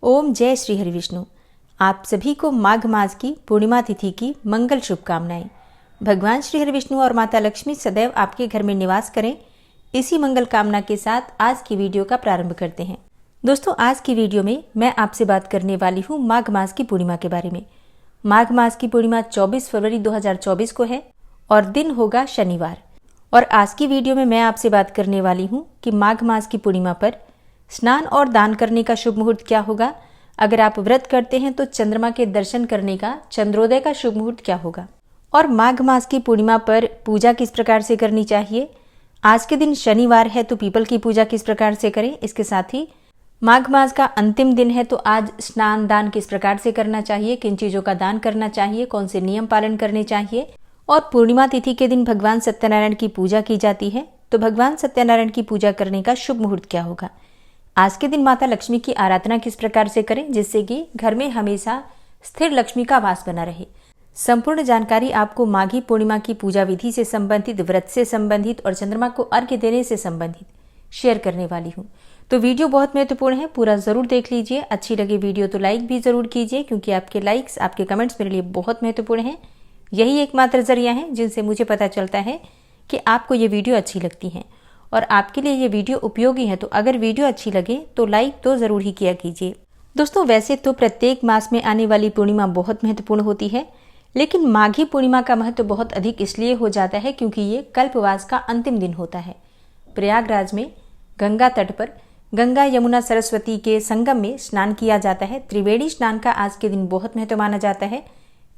ओम जय श्री हरि विष्णु। आप सभी को माघ मास की पूर्णिमा तिथि की मंगल शुभकामनाएं। भगवान श्री हरि विष्णु और माता लक्ष्मी सदैव आपके घर में निवास करें, इसी मंगल कामना के साथ आज की वीडियो का प्रारंभ करते हैं। दोस्तों, आज की वीडियो में मैं आपसे बात करने वाली हूँ माघ मास की पूर्णिमा के बारे में। माघ मास की पूर्णिमा 24 फरवरी 2024 को है और दिन होगा शनिवार। और आज की वीडियो में मैं आपसे बात करने वाली हूँ कि माघ मास की पूर्णिमा पर स्नान और दान करने का शुभ मुहूर्त क्या होगा। अगर आप व्रत करते हैं तो चंद्रमा के दर्शन करने का चंद्रोदय का शुभ मुहूर्त क्या होगा, और माघ मास की पूर्णिमा पर पूजा किस प्रकार से करनी चाहिए। आज के दिन शनिवार है तो पीपल की पूजा किस प्रकार से करें। इसके साथ ही माघ मास का अंतिम दिन है तो आज स्नान दान किस प्रकार से करना चाहिए, किन चीजों का दान करना चाहिए, कौन से नियम पालन करने चाहिए। और पूर्णिमा तिथि के दिन भगवान सत्यनारायण की पूजा की जाती है, तो भगवान सत्यनारायण की पूजा करने का शुभ मुहूर्त क्या होगा। आज के दिन माता लक्ष्मी की आराधना किस प्रकार से करें जिससे कि घर में हमेशा स्थिर लक्ष्मी का वास बना रहे। संपूर्ण जानकारी आपको माघी पूर्णिमा की पूजा विधि से संबंधित, व्रत से संबंधित और चंद्रमा को अर्घ्य देने से संबंधित शेयर करने वाली हूँ। तो वीडियो बहुत महत्वपूर्ण है, पूरा जरूर देख लीजिए। अच्छी लगे वीडियो तो लाइक भी जरूर कीजिए, क्योंकि आपके लाइक्स, आपके कमेंट्स मेरे लिए बहुत महत्वपूर्ण हैं। यही एकमात्र जरिया है जिनसे मुझे पता चलता है कि आपको ये वीडियो अच्छी लगती है और आपके लिए ये वीडियो उपयोगी है। तो अगर वीडियो अच्छी लगे तो लाइक तो जरूर ही किया कीजिए। दोस्तों, वैसे तो प्रत्येक मास में आने वाली पूर्णिमा बहुत महत्वपूर्ण होती है, लेकिन माघी पूर्णिमा का महत्व बहुत अधिक इसलिए हो जाता है क्योंकि ये कल्पवास का अंतिम दिन होता है। प्रयागराज में गंगा तट पर गंगा यमुना सरस्वती के संगम में स्नान किया जाता है। त्रिवेणी स्नान का आज के दिन बहुत महत्व माना जाता है।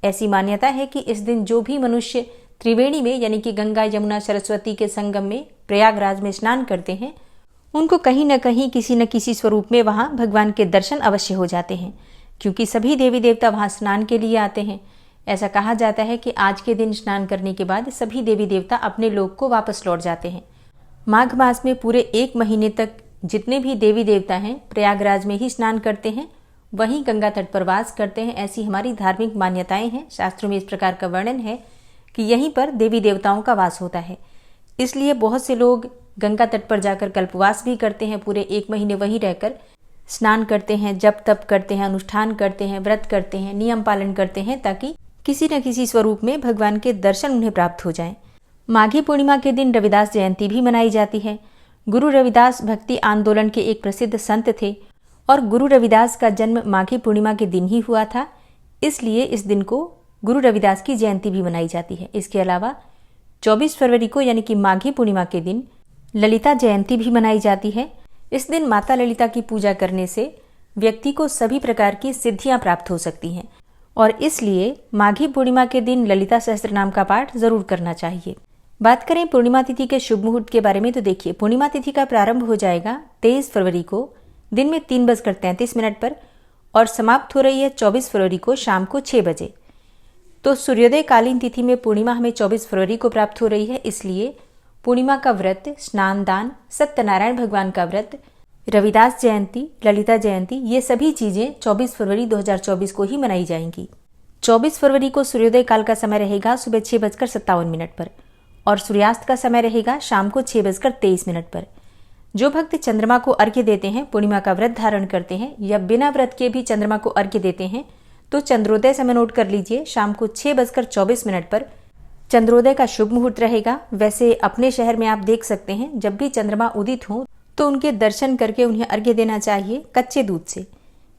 ऐसी मान्यता है कि इस दिन जो भी मनुष्य त्रिवेणी में यानी कि गंगा यमुना सरस्वती के संगम में प्रयागराज में स्नान करते हैं, उनको कहीं न कहीं किसी न किसी स्वरूप में वहां भगवान के दर्शन अवश्य हो जाते हैं, क्योंकि सभी देवी देवता वहां स्नान के लिए आते हैं। ऐसा कहा जाता है कि आज के दिन स्नान करने के बाद सभी देवी देवता अपने लोक को वापस लौट जाते हैं। माघ मास में पूरे 1 महीने तक जितने भी देवी देवता हैं प्रयागराज में ही स्नान करते हैं, वहीं गंगा तट पर वास करते हैं। ऐसी हमारी धार्मिक मान्यताएं हैं। शास्त्रों में इस प्रकार का वर्णन है कि यहीं पर देवी देवताओं का वास होता है। इसलिए बहुत से लोग गंगा तट पर जाकर कल्पवास भी करते हैं। पूरे 1 महीने वहीं रहकर स्नान करते हैं, जप तप करते हैं, अनुष्ठान करते हैं, व्रत करते हैं, नियम पालन करते हैं, ताकि किसी न किसी स्वरूप में भगवान के दर्शन उन्हें प्राप्त हो जाएं। माघी पूर्णिमा के दिन रविदास जयंती भी मनाई जाती है। गुरु रविदास भक्ति आंदोलन के एक प्रसिद्ध संत थे और गुरु रविदास का जन्म माघी पूर्णिमा के दिन ही हुआ था। इसलिए इस दिन को गुरु रविदास की जयंती भी मनाई जाती है। इसके अलावा 24 फरवरी को यानी कि माघी पूर्णिमा के दिन ललिता जयंती भी मनाई जाती है। इस दिन माता ललिता की पूजा करने से व्यक्ति को सभी प्रकार की सिद्धियां प्राप्त हो सकती हैं और इसलिए माघी पूर्णिमा के दिन ललिता सहस्त्रनाम का पाठ जरूर करना चाहिए। बात करें पूर्णिमा तिथि के शुभ मुहूर्त के बारे में, तो देखिए, पूर्णिमा तिथि का प्रारंभ हो जाएगा 23 फरवरी को दिन में 3:33 पर और समाप्त हो रही है 24 फरवरी को शाम को 6 बजे। तो सूर्योदय कालीन तिथि में पूर्णिमा हमें 24 फरवरी को प्राप्त हो रही है। इसलिए पूर्णिमा का व्रत, स्नान दान, सत्यनारायण भगवान का व्रत, रविदास जयंती, ललिता जयंती, ये सभी चीजें 24 फरवरी 2024 को ही मनाई जाएंगी। 24 फरवरी को सूर्योदय काल का समय रहेगा सुबह 6:57 पर और सूर्यास्त का समय रहेगा शाम को 6:23 पर। जो भक्त चंद्रमा को अर्घ्य देते हैं, पूर्णिमा का व्रत धारण करते हैं या बिना व्रत के भी चंद्रमा को अर्घ्य देते हैं, तो चंद्रोदय समय नोट कर लीजिए। शाम को 6:24 पर चंद्रोदय का शुभ मुहूर्त रहेगा। वैसे अपने शहर में आप देख सकते हैं, जब भी चंद्रमा उदित हो तो उनके दर्शन करके उन्हें अर्घ्य देना चाहिए कच्चे दूध से।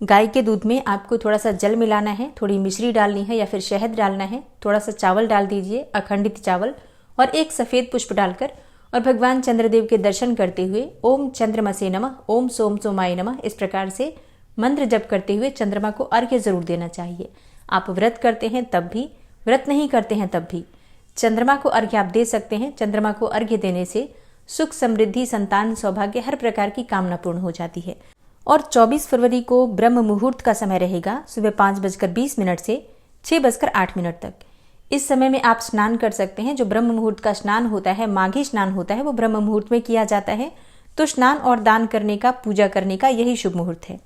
गाय के दूध में आपको थोड़ा सा जल मिलाना है, थोड़ी मिश्री डालनी है या फिर शहद डालना है, थोड़ा सा चावल डाल दीजिए, अखंडित चावल, और एक सफेद पुष्प डालकर और भगवान चंद्रदेव के दर्शन करते हुए ओम चंद्रमसे नमः, ओम सोम सोमाय नमः, इस प्रकार से मंत्र जप करते हुए चंद्रमा को अर्घ्य जरूर देना चाहिए। आप व्रत करते हैं तब भी, व्रत नहीं करते हैं तब भी चंद्रमा को अर्घ्य आप दे सकते हैं। चंद्रमा को अर्घ्य देने से सुख, समृद्धि, संतान, सौभाग्य, हर प्रकार की कामना पूर्ण हो जाती है। और 24 फरवरी को ब्रह्म मुहूर्त का समय रहेगा सुबह 5:20 से 6:08 तक। इस समय में आप स्नान कर सकते हैं। जो ब्रह्म मुहूर्त का स्नान होता है, माघी स्नान होता है, वो ब्रह्म मुहूर्त में किया जाता है। तो स्नान और दान करने का, पूजा करने का यही शुभ मुहूर्त है।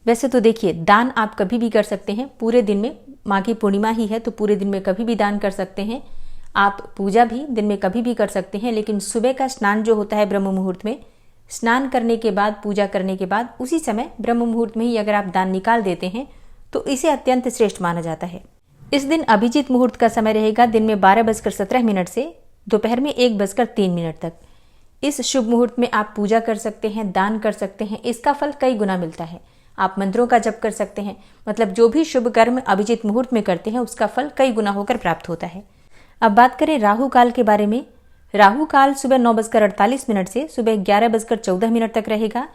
वैसे तो देखिए, दान आप कभी भी कर सकते हैं पूरे दिन में। माघी पूर्णिमा ही है तो पूरे दिन में कभी भी दान कर सकते हैं। आप पूजा भी दिन में कभी भी कर सकते हैं, लेकिन सुबह का स्नान जो होता है ब्रह्म मुहूर्त में, स्नान करने के बाद, पूजा करने के बाद उसी समय ब्रह्म मुहूर्त में ही अगर आप दान निकाल देते हैं तो इसे अत्यंत श्रेष्ठ माना जाता है। इस दिन अभिजीत मुहूर्त का समय रहेगा दिन में 12:17 से दोपहर में 1:03 तक। इस शुभ मुहूर्त में आप पूजा कर सकते हैं, दान कर सकते हैं, इसका फल कई गुना मिलता है। आप मंत्रों का जप कर सकते हैं, मतलब जो भी शुभ कर्म अभिजीत मुहूर्त में करते हैं उसका फल कई गुना होकर प्राप्त होता है। अब बात करें राहु काल के बारे में। राहु काल सुबह 9:48 से सुबह 11:14 तक रहेगा।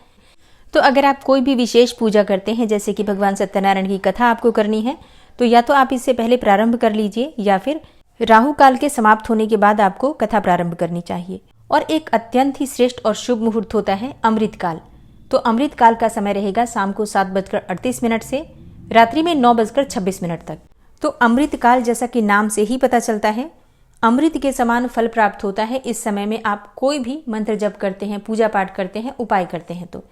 तो अगर आप कोई भी विशेष पूजा करते हैं, जैसे कि भगवान सत्यनारायण की कथा आपको करनी है, तो या तो आप इससे पहले प्रारंभ कर लीजिए या फिर राहु काल के समाप्त होने के बाद आपको कथा प्रारंभ करनी चाहिए। और एक अत्यंत ही श्रेष्ठ और शुभ मुहूर्त होता है अमृत काल। तो अमृत काल का समय रहेगा शाम को 7:38 से रात्रि में 9:26 तक। तो अमृत काल जैसा कि नाम से ही पता चलता है, अमृत के समान फल प्राप्त होता है। इस समय में आप कोई भी मंत्र जप करते हैं, पूजा पाठ करते हैं, उपाय करते हैं, तो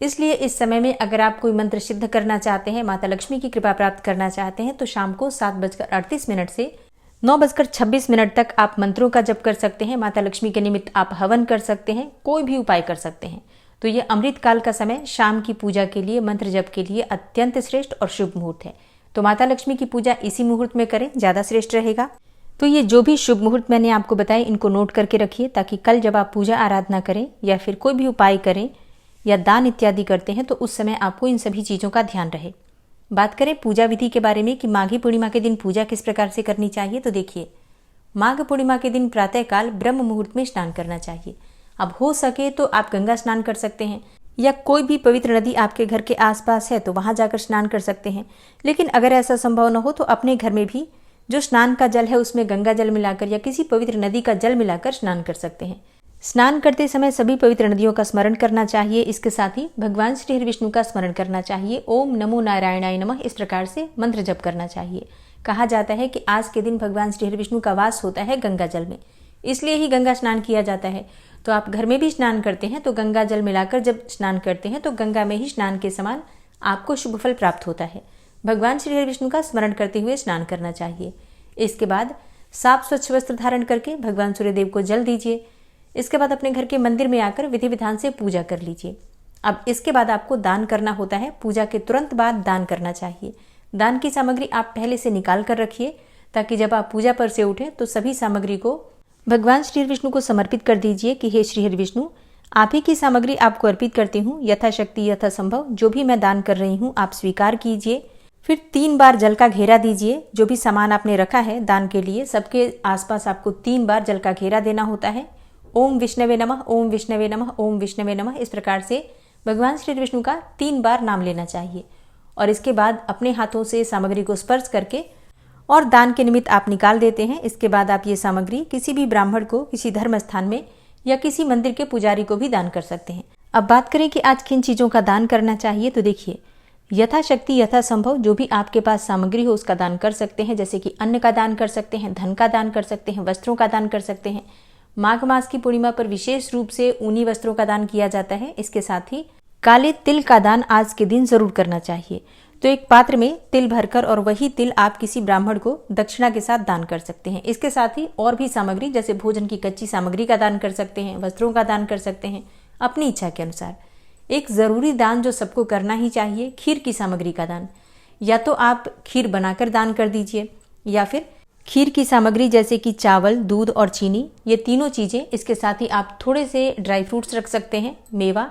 इसलिए इस समय में अगर आप कोई मंत्र सिद्ध करना चाहते हैं, माता लक्ष्मी की कृपा प्राप्त करना चाहते हैं, तो शाम को 7:38 से 9:26 तक आप मंत्रों का जप कर सकते हैं। माता लक्ष्मी के निमित्त आप हवन कर सकते हैं, कोई भी उपाय कर सकते हैं। तो ये अमृत काल का समय शाम की पूजा के लिए, मंत्र जप के लिए अत्यंत श्रेष्ठ और शुभ मुहूर्त है। तो माता लक्ष्मी की पूजा इसी मुहूर्त में करें, ज्यादा श्रेष्ठ रहेगा। तो ये जो भी शुभ मुहूर्त मैंने आपको बताए, इनको नोट करके रखिए, ताकि कल जब आप पूजा आराधना करें या फिर कोई भी उपाय करें या दान इत्यादि करते हैं तो उस समय आपको इन सभी चीजों का ध्यान रहे। बात करें पूजा विधि के बारे में कि माघी पूर्णिमा के दिन पूजा किस प्रकार से करनी चाहिए, तो देखिए, माघ पूर्णिमा के दिन प्रातःकाल ब्रह्म मुहूर्त में स्नान करना चाहिए। अब हो सके तो आप गंगा स्नान कर सकते हैं या कोई भी पवित्र नदी आपके घर के आसपास है तो वहां जाकर स्नान कर सकते हैं। लेकिन अगर ऐसा संभव न हो तो अपने घर में भी जो स्नान का जल है उसमें गंगा जल मिलाकर या किसी पवित्र नदी का जल मिलाकर स्नान कर सकते हैं। स्नान करते समय सभी पवित्र नदियों का स्मरण करना चाहिए। इसके साथ ही भगवान श्री हरि विष्णु का स्मरण करना चाहिए। ओम नमो नारायणाय नमः इस प्रकार से मंत्र जप करना चाहिए। कहा जाता है कि आज के दिन भगवान श्री हरि विष्णु का वास होता है गंगा जल में, इसलिए ही गंगा स्नान किया जाता है। तो आप घर में भी स्नान करते हैं तो गंगा जल मिलाकर जब स्नान करते हैं तो गंगा में ही स्नान के समान आपको शुभ फल प्राप्त होता है। भगवान श्री हरि विष्णु का स्मरण करते हुए स्नान करना चाहिए। इसके बाद साफ स्वच्छ वस्त्र धारण करके भगवान सूर्यदेव को जल दीजिए। इसके बाद अपने घर के मंदिर में आकर विधि विधान से पूजा कर लीजिए। अब इसके बाद आपको दान करना होता है। पूजा के तुरंत बाद दान करना चाहिए। दान की सामग्री आप पहले से निकाल कर रखिए, ताकि जब आप पूजा पर से उठें तो सभी सामग्री को भगवान श्री हरि विष्णु को समर्पित कर दीजिए कि हे श्री हरि विष्णु, आप ही की सामग्री आपको अर्पित करती हूँ। यथाशक्ति यथासंभव जो भी मैं दान कर रही हूँ आप स्वीकार कीजिए। फिर 3 बार जल का घेरा दीजिए। जो भी सामान आपने रखा है दान के लिए, सबके आसपास आपको 3 बार जल का घेरा देना होता है। ओम विष्णवे नमः, ओम विष्णवे नमः, ओम विष्णवे नमः इस प्रकार से भगवान श्री विष्णु का 3 बार नाम लेना चाहिए। और इसके बाद अपने हाथों से सामग्री को स्पर्श करके और दान के निमित्त आप निकाल देते हैं। इसके बाद आप ये सामग्री किसी भी ब्राह्मण को, किसी धर्म स्थान में या किसी मंदिर के पुजारी को भी दान कर सकते हैं। अब बात करें कि आज किन चीज़ों का दान करना चाहिए, तो देखिए, यथाशक्ति यथासंभव जो भी आपके पास सामग्री हो उसका दान कर सकते हैं। जैसे कि अन्न का दान कर सकते हैं, धन का दान कर सकते हैं, वस्त्रों का दान कर सकते हैं। माघ मास की पूर्णिमा पर विशेष रूप से ऊनी वस्त्रों का दान किया जाता है। इसके साथ ही काले तिल का दान आज के दिन जरूर करना चाहिए। तो एक पात्र में तिल भरकर और वही तिल आप किसी ब्राह्मण को दक्षिणा के साथ दान कर सकते हैं। इसके साथ ही और भी सामग्री जैसे भोजन की कच्ची सामग्री का दान कर सकते हैं, वस्त्रों का दान कर सकते हैं, अपनी इच्छा के अनुसार। एक जरूरी दान जो सबको करना ही चाहिए, खीर की सामग्री का दान। या तो आप खीर बनाकर दान कर दीजिए या फिर खीर की सामग्री जैसे कि चावल, दूध और चीनी, ये तीनों चीजें। इसके साथ ही आप थोड़े से ड्राई फ्रूट्स रख सकते हैं, मेवा,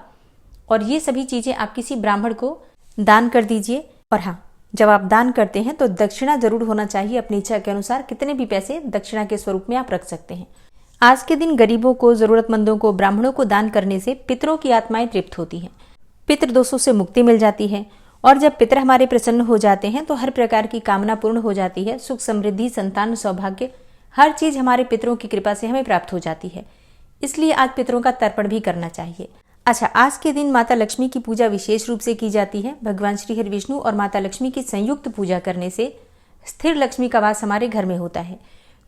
और ये सभी चीजें आप किसी ब्राह्मण को दान कर दीजिए। और हाँ, जब आप दान करते हैं तो दक्षिणा जरूर होना चाहिए। अपनी इच्छा के अनुसार कितने भी पैसे दक्षिणा के स्वरूप में आप रख सकते हैं। आज के दिन गरीबों को, जरूरतमंदों को, ब्राह्मणों को दान करने से पितरों की आत्माएं तृप्त होती हैं, पितृ दोषों से मुक्ति मिल जाती है। और जब पितर हमारे प्रसन्न हो जाते हैं तो हर प्रकार की कामना पूर्ण हो जाती है। सुख समृद्धि, संतान, सौभाग्य, हर चीज हमारे पितरों की कृपा से हमें प्राप्त हो जाती है। इसलिए आज पितरों का तर्पण भी करना चाहिए। अच्छा, आज के दिन माता लक्ष्मी की पूजा विशेष रूप से की जाती है। भगवान श्री हरि विष्णु और माता लक्ष्मी की संयुक्त पूजा करने से स्थिर लक्ष्मी का वास हमारे घर में होता है।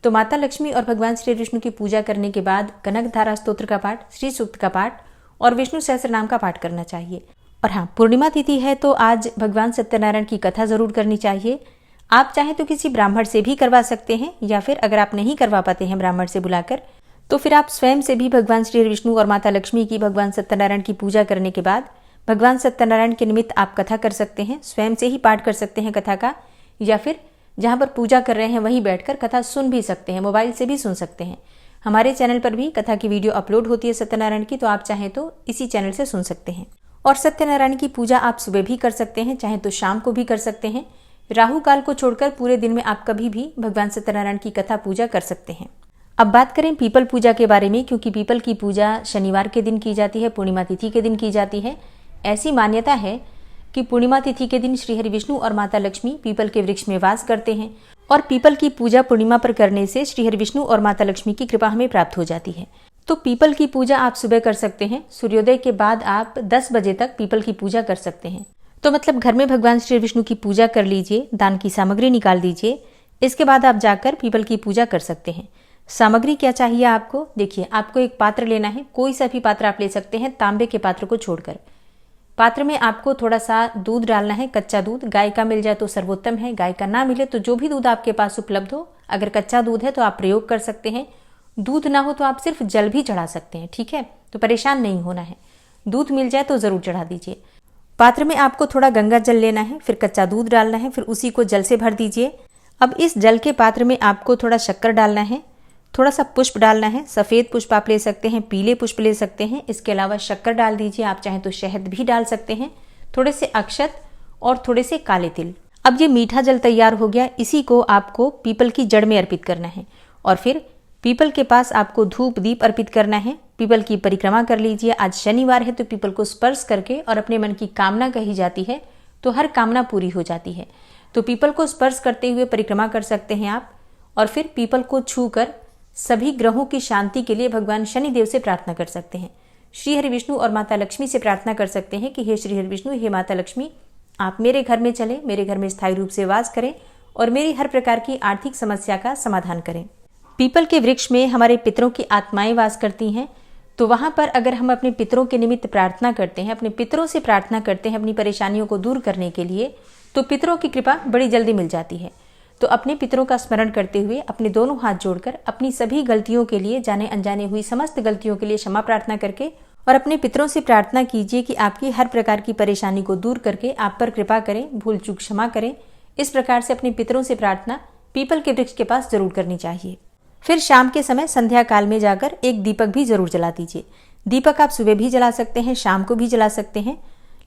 तो माता लक्ष्मी और भगवान श्री विष्णु की पूजा करने के बाद कनक धारा स्तोत्र का पाठ, श्री सूक्त का पाठ और विष्णु सहस्त्र नाम का पाठ करना चाहिए। और हाँ, पूर्णिमा तिथि है तो आज भगवान सत्यनारायण की कथा जरूर करनी चाहिए। आप चाहें तो किसी ब्राह्मण से भी करवा सकते हैं, या फिर अगर आप नहीं करवा पाते हैं ब्राह्मण से बुलाकर, तो फिर आप स्वयं से भी भगवान श्री विष्णु और माता लक्ष्मी की, भगवान सत्यनारायण की पूजा करने के बाद भगवान सत्यनारायण के निमित्त आप कथा कर सकते हैं, स्वयं से ही पाठ कर सकते हैं कथा का, या फिर जहाँ पर पूजा कर रहे हैं वहीं बैठकर कथा सुन भी सकते हैं, मोबाइल से भी सुन सकते हैं। हमारे चैनल पर भी कथा की वीडियो अपलोड होती है सत्यनारायण की, तो आप चाहें तो इसी चैनल से सुन सकते हैं। और सत्यनारायण की पूजा आप सुबह भी कर सकते हैं, चाहे तो शाम को भी कर सकते हैं। राहु काल को छोड़कर पूरे दिन में आप कभी भी भगवान सत्यनारायण की कथा पूजा कर सकते हैं। अब बात करें पीपल पूजा के बारे में, क्योंकि पीपल की पूजा शनिवार के दिन की जाती है, पूर्णिमा तिथि के दिन की जाती है। ऐसी मान्यता है कि पूर्णिमा तिथि के दिन श्री हरि विष्णु और माता लक्ष्मी पीपल के वृक्ष में वास करते हैं, और पीपल की पूजा पूर्णिमा पर करने से श्री हरि विष्णु और माता लक्ष्मी की कृपा हमें प्राप्त हो जाती है। तो पीपल की पूजा आप सुबह कर सकते हैं। सूर्योदय के बाद आप 10 बजे तक पीपल की पूजा कर सकते हैं। तो मतलब घर में भगवान श्री विष्णु की पूजा कर लीजिए, दान की सामग्री निकाल दीजिए, इसके बाद आप जाकर पीपल की पूजा कर सकते हैं। सामग्री क्या चाहिए आपको? देखिए, आपको एक पात्र लेना है, कोई सा भी पात्र आप ले सकते हैं, तांबे के पात्र को छोड़कर। पात्र में आपको थोड़ा सा दूध डालना है, कच्चा दूध। गाय का मिल जाए तो सर्वोत्तम है, गाय का ना मिले तो जो भी दूध आपके पास उपलब्ध हो, अगर कच्चा दूध है तो आप प्रयोग कर सकते हैं। दूध ना हो तो आप सिर्फ जल भी चढ़ा सकते हैं, ठीक है? तो परेशान नहीं होना है। दूध मिल जाए तो जरूर चढ़ा दीजिए। पात्र में आपको थोड़ा गंगा जल लेना है, फिर कच्चा दूध डालना है, फिर उसी को जल से भर दीजिए। अब इस जल के पात्र में आपको थोड़ा शक्कर डालना है, थोड़ा सा पुष्प डालना है। सफ़ेद पुष्प आप ले सकते हैं, पीले पुष्प ले सकते हैं। इसके अलावा शक्कर डाल दीजिए, आप चाहें तो शहद भी डाल सकते हैं, थोड़े से अक्षत और थोड़े से काले तिल। अब ये मीठा जल तैयार हो गया, इसी को आपको पीपल की जड़ में अर्पित करना है, और फिर पीपल के पास आपको धूप दीप अर्पित करना है। पीपल की परिक्रमा कर लीजिए। आज शनिवार है तो पीपल को स्पर्श करके और अपने मन की कामना कही जाती है तो हर कामना पूरी हो जाती है। तो पीपल को स्पर्श करते हुए परिक्रमा कर सकते हैं आप, और फिर पीपल को छूकर सभी ग्रहों की शांति के लिए भगवान शनिदेव से प्रार्थना कर सकते हैं। श्री हरि विष्णु और माता लक्ष्मी से प्रार्थना कर सकते हैं कि हे श्री हरि विष्णु, हे माता लक्ष्मी, आप मेरे घर में चले, मेरे घर में स्थायी रूप से वास करें और मेरी हर प्रकार की आर्थिक समस्या का समाधान करें। पीपल के वृक्ष में हमारे पितरों की आत्माएं वास करती हैं, तो वहां पर अगर हम अपने पितरों के निमित्त प्रार्थना करते हैं, अपने पितरों से प्रार्थना करते हैं अपनी परेशानियों को दूर करने के लिए, तो पितरों की कृपा बड़ी जल्दी मिल जाती है। तो अपने पितरों का स्मरण करते हुए अपने दोनों हाथ जोड़कर अपनी सभी गलतियों के लिए, जाने अनजाने हुई समस्त गलतियों के लिए क्षमा प्रार्थना करके और अपने पितरों से प्रार्थना कीजिए कि आपकी हर प्रकार की परेशानी को दूर करके आप पर कृपा करें, भूल चूक क्षमा करें। इस प्रकार से अपने पितरों से प्रार्थना पीपल के वृक्ष के पास जरूर करनी चाहिए। फिर शाम के समय संध्या काल में जाकर एक दीपक भी जरूर जला दीजिए। दीपक आप सुबह भी जला सकते हैं, शाम को भी जला सकते हैं,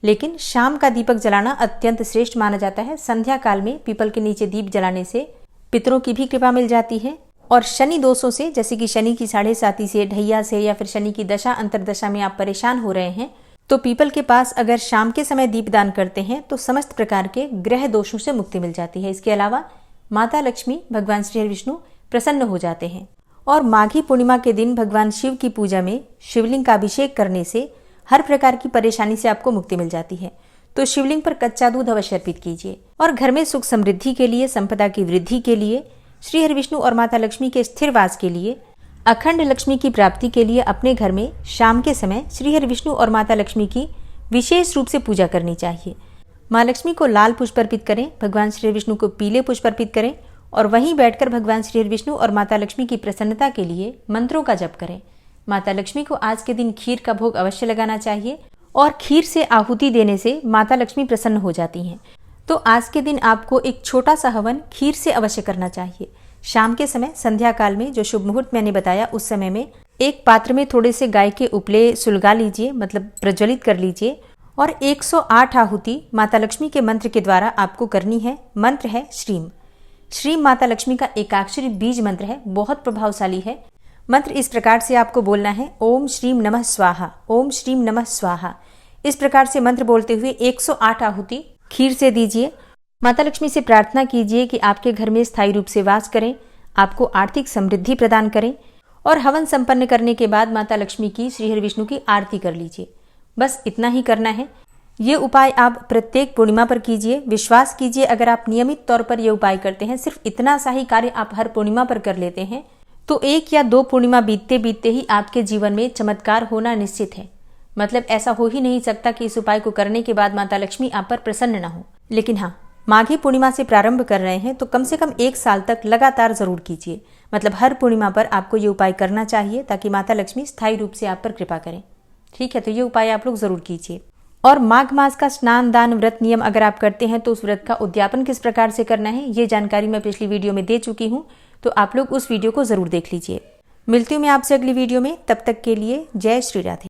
लेकिन शाम का दीपक जलाना अत्यंत श्रेष्ठ माना जाता है। संध्या काल में पीपल के नीचे दीप जलाने से पितरों की भी कृपा मिल जाती है, और शनि दोषों से, जैसे कि शनि की 7.5 से, ढैया से, या फिर शनि की दशा अंतरदशा में आप परेशान हो रहे हैं, तो पीपल के पास अगर शाम के समय दीपदान करते हैं तो समस्त प्रकार के ग्रह दोषों से मुक्ति मिल जाती है। इसके अलावा माता लक्ष्मी, भगवान श्री हरि विष्णु प्रसन्न हो जाते हैं। और माघी पूर्णिमा के दिन भगवान शिव की पूजा में शिवलिंग का अभिषेक करने से हर प्रकार की परेशानी से आपको मुक्ति मिल जाती है। तो शिवलिंग पर कच्चा दूध अवश्य अर्पित कीजिए। और घर में सुख समृद्धि के लिए, संपदा की वृद्धि के लिए, श्री हरि विष्णु और माता लक्ष्मी के स्थिर वास के लिए, अखंड लक्ष्मी की प्राप्ति के लिए अपने घर में शाम के समय श्री हरि विष्णु और माता लक्ष्मी की विशेष रूप से पूजा करनी चाहिए। माँ लक्ष्मी को लाल पुष्प अर्पित करें, भगवान श्री हरि विष्णु को पीले पुष्प अर्पित करें, और वहीं बैठकर भगवान श्री हरि विष्णु और माता लक्ष्मी की प्रसन्नता के लिए मंत्रों का जप करें। माता लक्ष्मी को आज के दिन खीर का भोग अवश्य लगाना चाहिए, और खीर से आहुति देने से माता लक्ष्मी प्रसन्न हो जाती हैं। तो आज के दिन आपको एक छोटा सा हवन खीर से अवश्य करना चाहिए। शाम के समय संध्या काल में, जो शुभ मुहूर्त मैंने बताया, उस समय में एक पात्र में थोड़े से गाय के उपले सुलगा लीजिए, मतलब प्रज्वलित कर लीजिए, और 108 आहुति माता लक्ष्मी के मंत्र के द्वारा आपको करनी है। मंत्र है श्रीम। श्रीम माता लक्ष्मी का एकाक्षरी बीज मंत्र है, बहुत प्रभावशाली है। मंत्र इस प्रकार से आपको बोलना है, ओम श्रीम नमः स्वाहा, ओम श्रीम नमः स्वाहा। इस प्रकार से मंत्र बोलते हुए 108 आहुति खीर से दीजिए। माता लक्ष्मी से प्रार्थना कीजिए कि आपके घर में स्थायी रूप से वास करें, आपको आर्थिक समृद्धि प्रदान करें, और हवन संपन्न करने के बाद माता लक्ष्मी की, श्री हरि विष्णु की आरती कर लीजिए। बस इतना ही करना है। ये उपाय आप प्रत्येक पूर्णिमा पर कीजिए। विश्वास कीजिए, अगर आप नियमित तौर पर ये उपाय करते हैं, सिर्फ इतना सा ही कार्य आप हर पूर्णिमा पर कर लेते हैं, तो 1 या 2 पूर्णिमा बीतते बीतते ही आपके जीवन में चमत्कार होना निश्चित है। मतलब ऐसा हो ही नहीं सकता कि इस उपाय को करने के बाद माता लक्ष्मी आप पर प्रसन्न न हो। लेकिन हाँ, माघी पूर्णिमा से प्रारंभ कर रहे हैं तो कम से कम 1 साल तक लगातार जरूर कीजिए। मतलब हर पूर्णिमा पर आपको ये उपाय करना चाहिए ताकि माता लक्ष्मी स्थायी रूप से आप पर कृपा करें। ठीक है, तो ये उपाय आप लोग जरूर कीजिए। और माघ मास का स्नान दान व्रत नियम अगर आप करते हैं तो उस व्रत का उद्यापन किस प्रकार से करना है ये जानकारी मैं पिछली वीडियो में दे चुकी हूँ, तो आप लोग उस वीडियो को जरूर देख लीजिए। मिलती हूँ मैं आपसे अगली वीडियो में, तब तक के लिए जय श्री राधे।